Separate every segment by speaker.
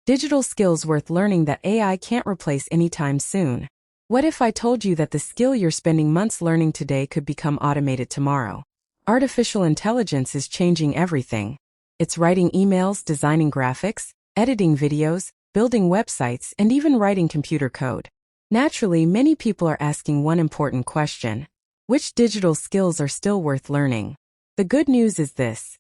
Speaker 1: Digital skills worth learning that AI can't replace anytime soon. What if I told you that the skill you're spending months learning today could become automated tomorrow? Artificial intelligence is changing everything. It's writing emails, designing graphics, editing videos, building websites, and even writing computer code. Naturally, many people are asking one important question: which digital skills are still worth learning? The good news is this: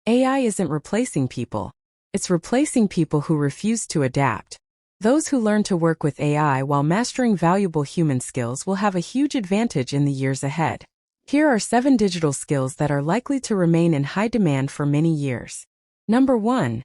Speaker 1: AI isn't replacing people. It's replacing people who refuse to adapt. Those who learn to work with AI while mastering valuable human skills will have a huge advantage in the years ahead. Here are 7 digital skills that are likely to remain in high demand for many years. Number 1.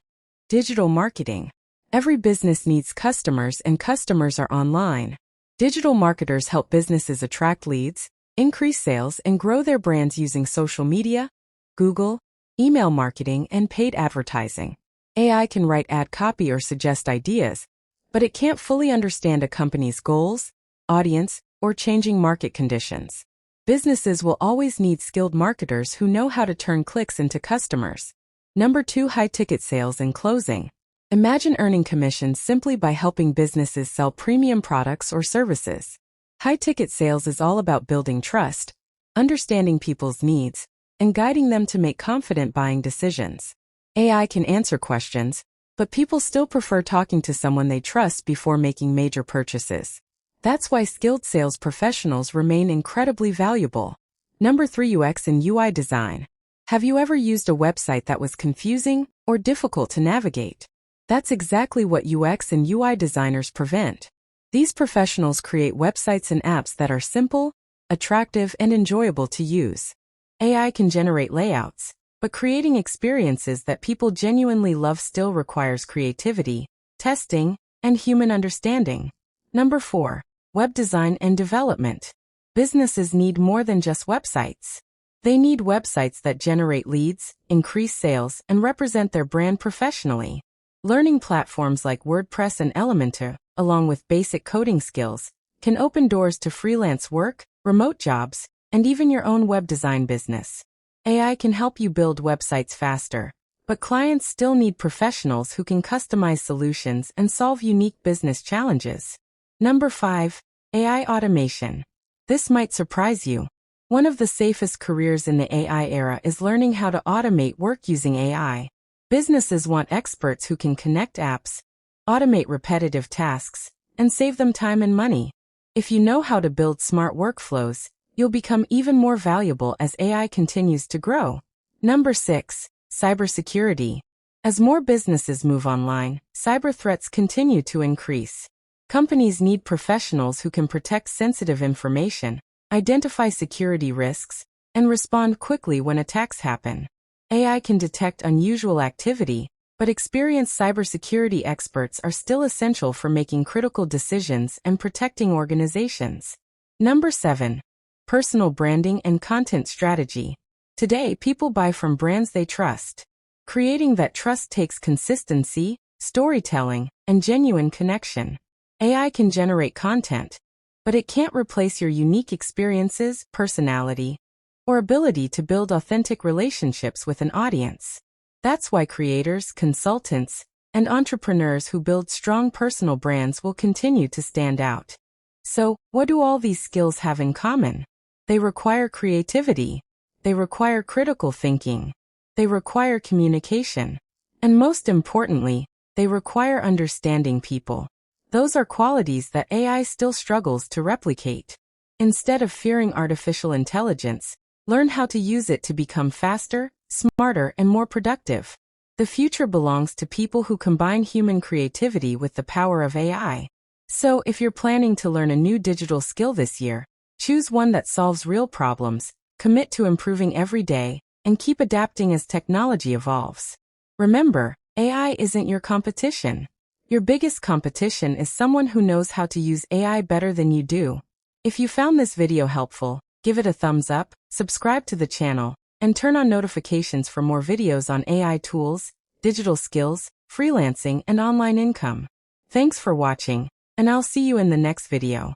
Speaker 1: Digital marketing. Every business needs customers, and customers are online. Digital marketers help businesses attract leads, increase sales, and grow their brands using social media, Google, email marketing, and paid advertising. AI can write ad copy or suggest ideas, but it can't fully understand a company's goals, audience, or changing market conditions. Businesses will always need skilled marketers who know how to turn clicks into customers. Number 2. High-ticket sales and closing. Imagine earning commissions simply by helping businesses sell premium products or services. High-ticket sales is all about building trust, understanding people's needs, and guiding them to make confident buying decisions. AI can answer questions, but people still prefer talking to someone they trust before making major purchases. That's why skilled sales professionals remain incredibly valuable. Number 3. UX and UI design. Have you ever used a website that was confusing or difficult to navigate? That's exactly what UX and UI designers prevent. These professionals create websites and apps that are simple, attractive, and enjoyable to use. AI can generate layouts, but creating experiences that people genuinely love still requires creativity, testing, and human understanding. Number 4. Web design and development. Businesses need more than just websites. They need websites that generate leads, increase sales, and represent their brand professionally. Learning platforms like WordPress and Elementor, along with basic coding skills, can open doors to freelance work, remote jobs, and even your own web design business. AI can help you build websites faster, but clients still need professionals who can customize solutions and solve unique business challenges. Number 5. AI automation. This might surprise you. One of the safest careers in the AI era is learning how to automate work using AI. Businesses want experts who can connect apps, automate repetitive tasks, and save them time and money. If you know how to build smart workflows, you'll become even more valuable as AI continues to grow. Number 6. Cybersecurity. As more businesses move online, cyber threats continue to increase. Companies need professionals who can protect sensitive information, identify security risks, and respond quickly when attacks happen. AI can detect unusual activity, but experienced cybersecurity experts are still essential for making critical decisions and protecting organizations. Number 7. Personal branding and content strategy. Today, people buy from brands they trust. Creating that trust takes consistency, storytelling, and genuine connection. AI can generate content, but it can't replace your unique experiences, personality, or ability to build authentic relationships with an audience. That's why creators, consultants, and entrepreneurs who build strong personal brands will continue to stand out. So, what do all these skills have in common? They require creativity. They require critical thinking. They require communication. And most importantly, they require understanding people. Those are qualities that AI still struggles to replicate. Instead of fearing artificial intelligence, learn how to use it to become faster, smarter, and more productive. The future belongs to people who combine human creativity with the power of AI. So, if you're planning to learn a new digital skill this year, choose one that solves real problems, commit to improving every day, and keep adapting as technology evolves. Remember, AI isn't your competition. Your biggest competition is someone who knows how to use AI better than you do. If you found this video helpful, give it a thumbs up, subscribe to the channel, and turn on notifications for more videos on AI tools, digital skills, freelancing, and online income. Thanks for watching, and I'll see you in the next video.